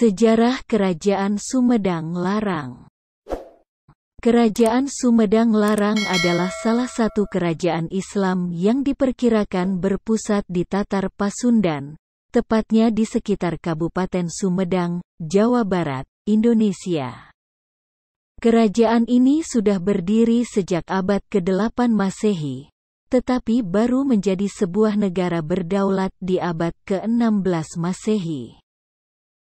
Sejarah Kerajaan Sumedang Larang. Kerajaan Sumedang Larang adalah salah satu kerajaan Islam yang diperkirakan berpusat di Tatar Pasundan, tepatnya di sekitar Kabupaten Sumedang, Jawa Barat, Indonesia. Kerajaan ini sudah berdiri sejak abad ke-8 Masehi, tetapi baru menjadi sebuah negara berdaulat di abad ke-16 Masehi.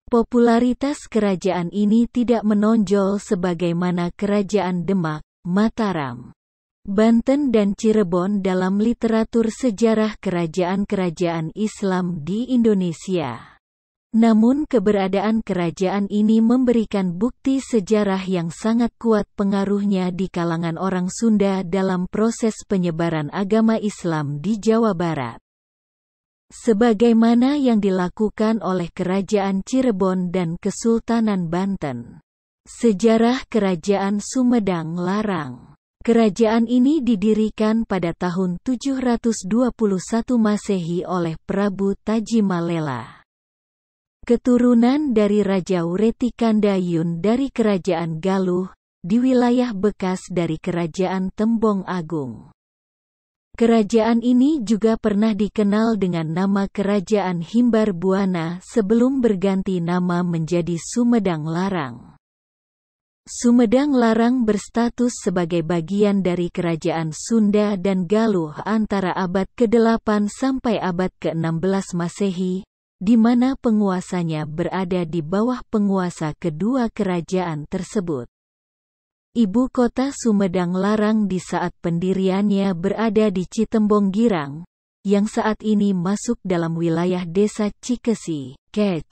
Popularitas kerajaan ini tidak menonjol sebagaimana kerajaan Demak, Mataram, Banten dan Cirebon dalam literatur sejarah kerajaan-kerajaan Islam di Indonesia. Namun keberadaan kerajaan ini memberikan bukti sejarah yang sangat kuat pengaruhnya di kalangan orang Sunda dalam proses penyebaran agama Islam di Jawa Barat. Sebagaimana yang dilakukan oleh Kerajaan Cirebon dan Kesultanan Banten. Sejarah Kerajaan Sumedang Larang. Kerajaan ini didirikan pada tahun 721 Masehi oleh Prabu Tajimalela, keturunan dari Raja Wretikandayun dari Kerajaan Galuh, di wilayah bekas dari Kerajaan Tembong Agung. Kerajaan ini juga pernah dikenal dengan nama Kerajaan Himbar Buana sebelum berganti nama menjadi Sumedang Larang. Sumedang Larang berstatus sebagai bagian dari Kerajaan Sunda dan Galuh antara abad ke-8 sampai abad ke-16 Masehi, di mana penguasanya berada di bawah penguasa kedua kerajaan tersebut. Ibu kota Sumedang Larang di saat pendiriannya berada di Citembong Girang, yang saat ini masuk dalam wilayah Desa Cikesi, Kec,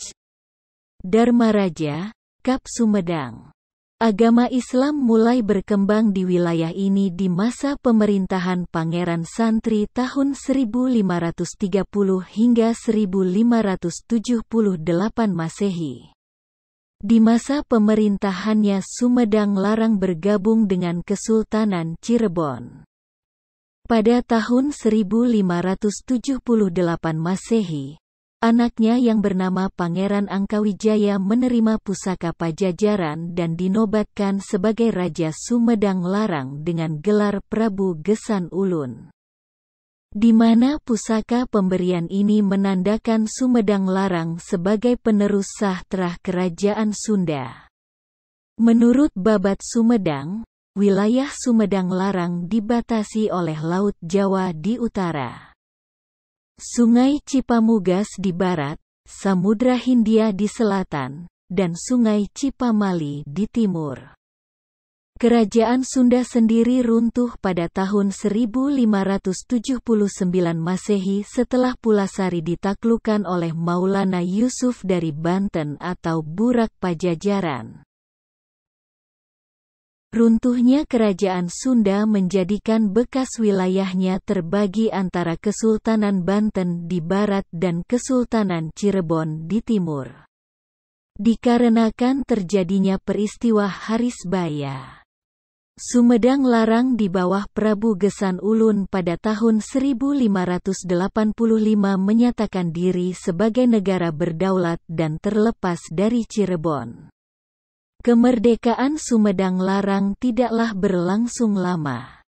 Dharmaraja, Kap Sumedang. Agama Islam mulai berkembang di wilayah ini di masa pemerintahan Pangeran Santri tahun 1530 hingga 1578 Masehi. Di masa pemerintahannya Sumedang Larang bergabung dengan Kesultanan Cirebon. Pada tahun 1578 Masehi, anaknya yang bernama Pangeran Angkawijaya menerima pusaka Pajajaran dan dinobatkan sebagai Raja Sumedang Larang dengan gelar Prabu Gesan Ulun. Di mana pusaka pemberian ini menandakan Sumedang Larang sebagai penerus sah terah Kerajaan Sunda. Menurut Babat Sumedang, wilayah Sumedang Larang dibatasi oleh Laut Jawa di utara, Sungai Cipamugas di barat, Samudra Hindia di selatan, dan Sungai Cipamali di timur. Kerajaan Sunda sendiri runtuh pada tahun 1579 Masehi setelah Pulasari ditaklukkan oleh Maulana Yusuf dari Banten atau Burak Pajajaran. Runtuhnya Kerajaan Sunda menjadikan bekas wilayahnya terbagi antara Kesultanan Banten di barat dan Kesultanan Cirebon di timur. Dikarenakan terjadinya peristiwa Harisbaya, Sumedang Larang di bawah Prabu Gesan Ulun pada tahun 1585 menyatakan diri sebagai negara berdaulat dan terlepas dari Cirebon. Kemerdekaan Sumedang Larang tidaklah berlangsung lama.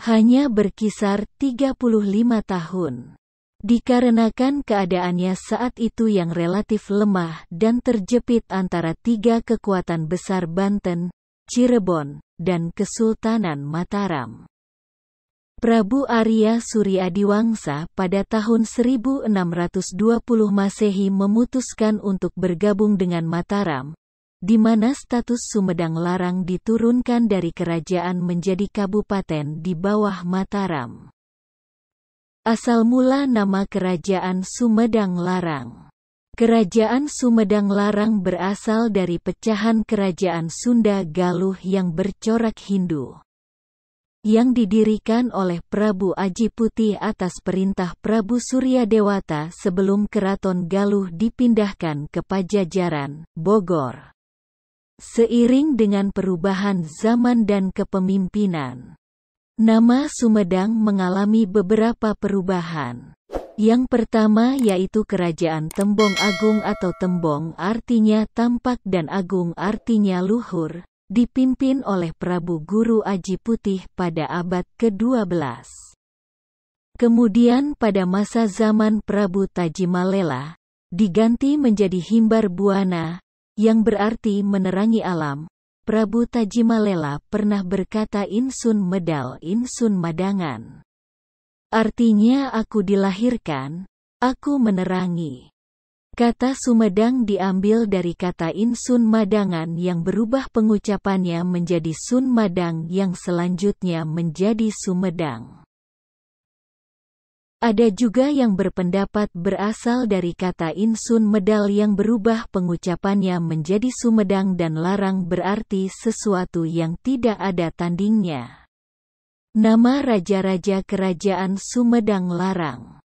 Hanya berkisar 35 tahun. Dikarenakan keadaannya saat itu yang relatif lemah dan terjepit antara tiga kekuatan besar Banten, Cirebon, dan Kesultanan Mataram. Prabu Arya Suryadiwangsa pada tahun 1620 Masehi memutuskan untuk bergabung dengan Mataram, di mana status Sumedang Larang diturunkan dari kerajaan menjadi kabupaten di bawah Mataram. Asal mula nama Kerajaan Sumedang Larang. Kerajaan Sumedang Larang berasal dari pecahan Kerajaan Sunda Galuh yang bercorak Hindu, yang didirikan oleh Prabu Aji Putih atas perintah Prabu Suryadewata sebelum Keraton Galuh dipindahkan ke Pajajaran, Bogor. Seiring dengan perubahan zaman dan kepemimpinan, nama Sumedang mengalami beberapa perubahan. Yang pertama yaitu Kerajaan Tembong Agung atau Tembong artinya tampak dan Agung artinya luhur, dipimpin oleh Prabu Guru Aji Putih pada abad ke-12. Kemudian pada masa zaman Prabu Tajimalela, diganti menjadi Himbar Buana, yang berarti menerangi alam. Prabu Tajimalela pernah berkata Insun medal Insun madangan. Artinya aku dilahirkan, aku menerangi. Kata Sumedang diambil dari kata Insun madangan yang berubah pengucapannya menjadi Sun Madang yang selanjutnya menjadi Sumedang. Ada juga yang berpendapat berasal dari kata Insun medal yang berubah pengucapannya menjadi Sumedang dan larang berarti sesuatu yang tidak ada tandingnya. Nama Raja-Raja Kerajaan Sumedang Larang.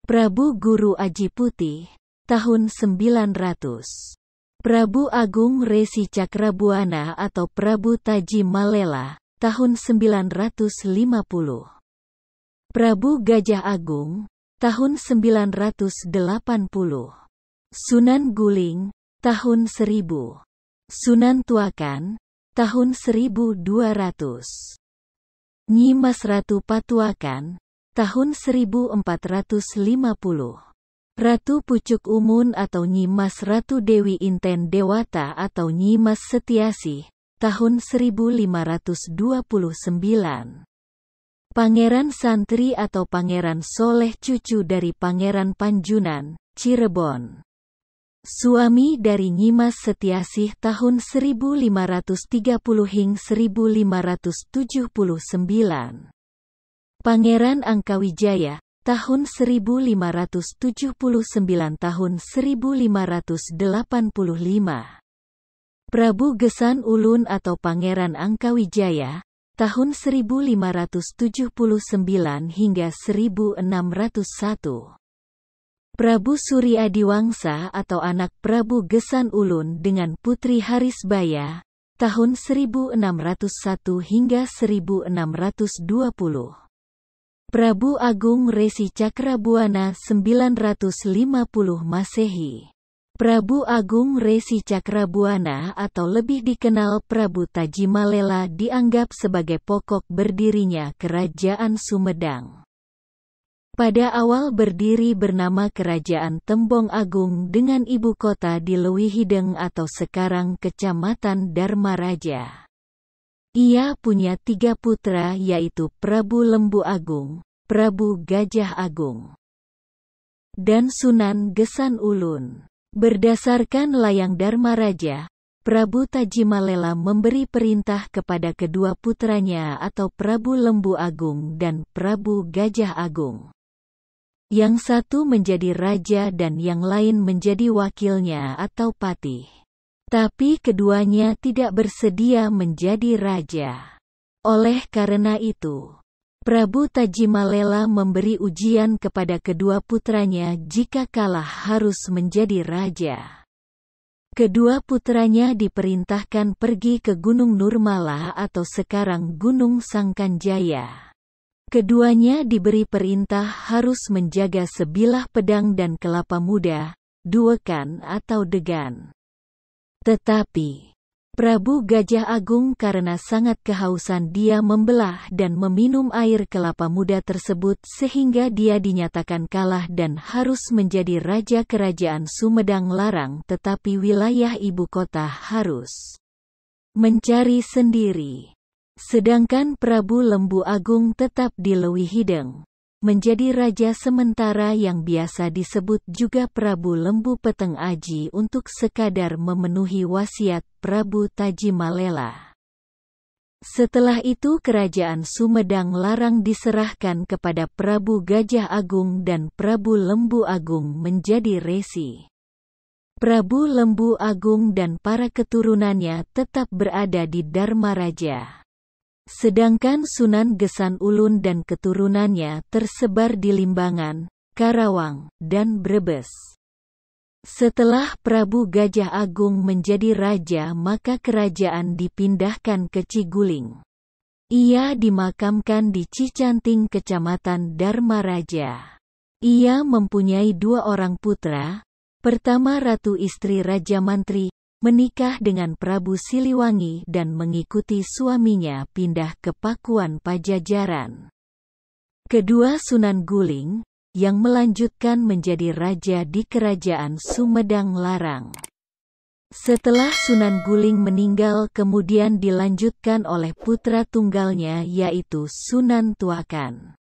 Prabu Guru Aji Putih, tahun 900. Prabu Agung Resi Cakrabuana atau Prabu Tajimalela, tahun 950. Prabu Gajah Agung, tahun 980. Sunan Guling, tahun 1000. Sunan Tuakan, tahun 1200. Nyi Mas Ratu Patuakan, tahun 1450. Ratu Pucuk Umun atau Nyi Mas Ratu Dewi Inten Dewata atau Nyi Mas Setiasih, tahun 1529. Pangeran Santri atau Pangeran Soleh cucu dari Pangeran Panjunan, Cirebon. Suami dari Nyi Mas Setiasih tahun 1530 hingga 1579. Pangeran Angkawijaya, tahun 1579 tahun 1585. Prabu Gesan Ulun atau Pangeran Angkawijaya, tahun 1579 hingga 1601. Prabu Surya Adiwangsa atau anak Prabu Gesan Ulun dengan Putri Harisbaya, tahun 1601 hingga 1620. Prabu Agung Resi Cakrabuana 950 Masehi. Prabu Agung Resi Cakrabuana atau lebih dikenal Prabu Tajimalela dianggap sebagai pokok berdirinya Kerajaan Sumedang. Pada awal berdiri bernama Kerajaan Tembong Agung dengan ibu kota di Leuwihideng atau sekarang Kecamatan Dharmaraja. Ia punya 3 putra yaitu Prabu Lembu Agung, Prabu Gajah Agung, dan Sunan Gesan Ulun. Berdasarkan layang Dharmaraja, Prabu Tajimalela memberi perintah kepada kedua putranya atau Prabu Lembu Agung dan Prabu Gajah Agung. Yang satu menjadi raja dan yang lain menjadi wakilnya atau patih. Tapi keduanya tidak bersedia menjadi raja. Oleh karena itu, Prabu Tajimalela memberi ujian kepada kedua putranya jika kalah harus menjadi raja. Kedua putranya diperintahkan pergi ke Gunung Nurmala atau sekarang Gunung Sangkanjaya. Keduanya diberi perintah harus menjaga sebilah pedang dan kelapa muda, duekan atau degan. Tetapi, Prabu Gajah Agung karena sangat kehausan dia membelah dan meminum air kelapa muda tersebut sehingga dia dinyatakan kalah dan harus menjadi raja Kerajaan Sumedang Larang tetapi wilayah ibu kota harus mencari sendiri. Sedangkan Prabu Lembu Agung tetap di Leuwihideng, menjadi raja sementara yang biasa disebut juga Prabu Lembu Peteng Aji untuk sekadar memenuhi wasiat Prabu Tajimalela. Setelah itu Kerajaan Sumedang Larang diserahkan kepada Prabu Gajah Agung dan Prabu Lembu Agung menjadi resi. Prabu Lembu Agung dan para keturunannya tetap berada di Dharmaraja. Sedangkan Sunan Gesan Ulun dan keturunannya tersebar di Limbangan, Karawang, dan Brebes. Setelah Prabu Gajah Agung menjadi raja maka kerajaan dipindahkan ke Ciguling. Ia dimakamkan di Cicanting Kecamatan Dharmaraja. Ia mempunyai 2 orang putra. Pertama, Ratu istri Raja Mantri, menikah dengan Prabu Siliwangi dan mengikuti suaminya pindah ke Pakuan Pajajaran. Kedua, Sunan Guling, yang melanjutkan menjadi raja di Kerajaan Sumedang Larang. Setelah Sunan Guling meninggal, kemudian dilanjutkan oleh putra tunggalnya yaitu Sunan Tuakan.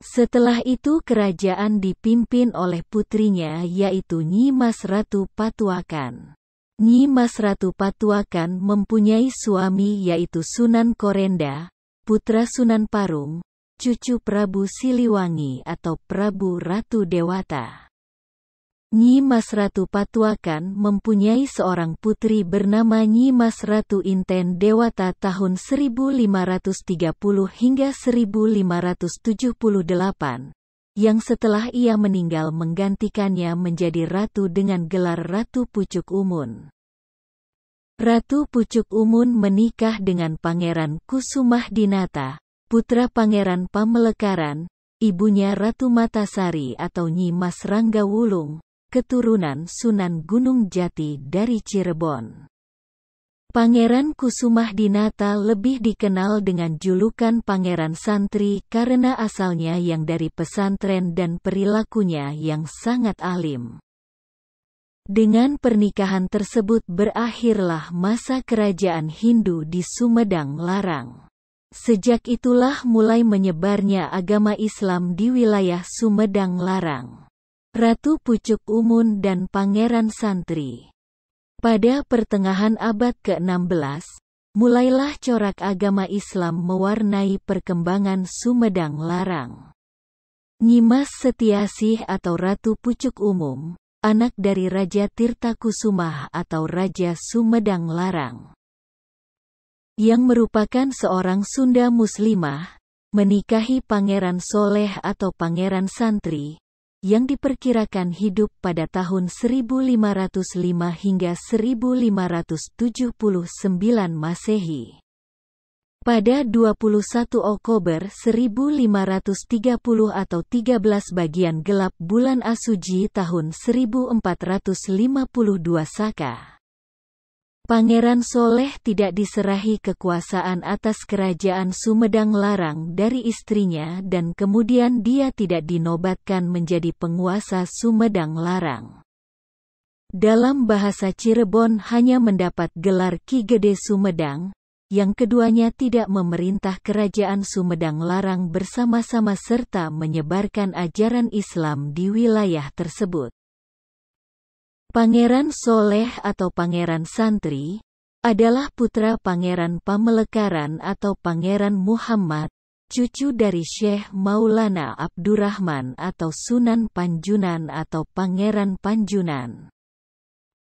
Setelah itu kerajaan dipimpin oleh putrinya yaitu Nyi Mas Ratu Patuakan. Nyi Mas Ratu Patuakan mempunyai suami yaitu Sunan Korenda, putra Sunan Parung, cucu Prabu Siliwangi atau Prabu Ratu Dewata. Nyi Mas Ratu Patuakan mempunyai seorang putri bernama Nyi Mas Ratu Inten Dewata tahun 1530 hingga 1578, yang setelah ia meninggal menggantikannya menjadi ratu dengan gelar Ratu Pucuk Umun. Ratu Pucuk Umun menikah dengan Pangeran Kusumah Dinata, putra Pangeran Pamelekaran, ibunya Ratu Matasari atau Nyi Mas Ranggawulung, keturunan Sunan Gunung Jati dari Cirebon. Pangeran Kusumah Dinata lebih dikenal dengan julukan Pangeran Santri karena asalnya yang dari pesantren dan perilakunya yang sangat alim. Dengan pernikahan tersebut berakhirlah masa kerajaan Hindu di Sumedang Larang. Sejak itulah mulai menyebarnya agama Islam di wilayah Sumedang Larang. Ratu Pucuk Umun dan Pangeran Santri. Pada pertengahan abad ke-16, mulailah corak agama Islam mewarnai perkembangan Sumedang Larang. Nyi Mas Setiasih atau Ratu Pucuk Umum, anak dari Raja Tirtakusumah atau Raja Sumedang Larang, yang merupakan seorang Sunda Muslimah, menikahi Pangeran Soleh atau Pangeran Santri, yang diperkirakan hidup pada tahun 1505 hingga 1579 Masehi. Pada 21 Oktober 1530 atau 13 bagian gelap bulan Asuji tahun 1452 Saka, Pangeran Soleh tidak diserahi kekuasaan atas kerajaan Sumedang Larang dari istrinya dan kemudian dia tidak dinobatkan menjadi penguasa Sumedang Larang. Dalam bahasa Cirebon hanya mendapat gelar Ki Gede Sumedang, yang keduanya tidak memerintah kerajaan Sumedang Larang bersama-sama serta menyebarkan ajaran Islam di wilayah tersebut. Pangeran Soleh atau Pangeran Santri adalah putra Pangeran Pamelekaran atau Pangeran Muhammad, cucu dari Syekh Maulana Abdurrahman atau Sunan Panjunan atau Pangeran Panjunan,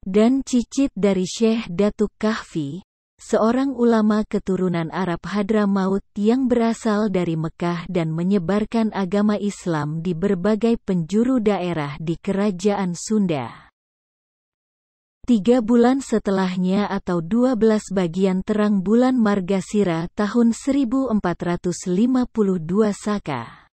dan cicit dari Syekh Datuk Kahfi, seorang ulama keturunan Arab Hadramaut yang berasal dari Mekah dan menyebarkan agama Islam di berbagai penjuru daerah di Kerajaan Sunda. 3 bulan setelahnya atau 12 bagian terang bulan Margasira tahun 1452 Saka,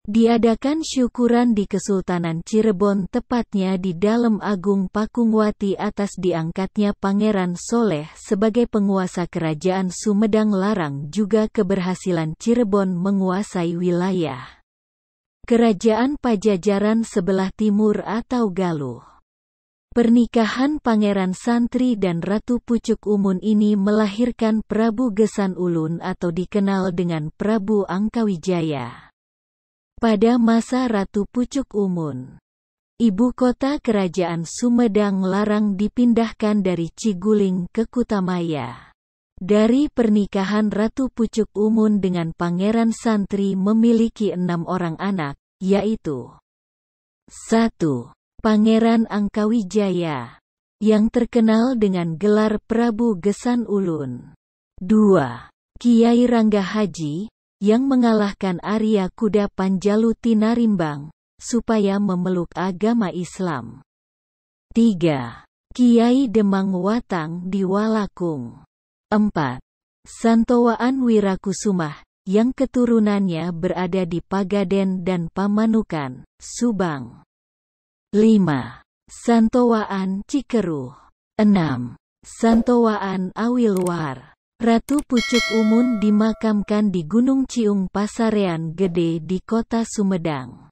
diadakan syukuran di Kesultanan Cirebon tepatnya di Dalem Agung Pakungwati atas diangkatnya Pangeran Soleh sebagai penguasa kerajaan Sumedang Larang juga keberhasilan Cirebon menguasai wilayah Kerajaan Pajajaran sebelah timur atau Galuh. Pernikahan Pangeran Santri dan Ratu Pucuk Umun ini melahirkan Prabu Gesan Ulun atau dikenal dengan Prabu Angkawijaya. Pada masa Ratu Pucuk Umun, ibu kota kerajaan Sumedang Larang dipindahkan dari Ciguling ke Kutamaya. Dari pernikahan Ratu Pucuk Umun dengan Pangeran Santri memiliki 6 orang anak, yaitu 1. Pangeran Angkawijaya, yang terkenal dengan gelar Prabu Gesan Ulun. 2. Kiai Rangga Haji, yang mengalahkan Arya Kuda Panjalu Tinarimbang, supaya memeluk agama Islam. 3. Kiai Demang Watang di Walakung. 4. Santowaan Wirakusumah, yang keturunannya berada di Pagaden dan Pamanukan, Subang. 5. Santowaan Cikeruh. 6. Santowaan Awilwar. Ratu Pucuk Umun dimakamkan di Gunung Ciung Pasarean Gede di Kota Sumedang.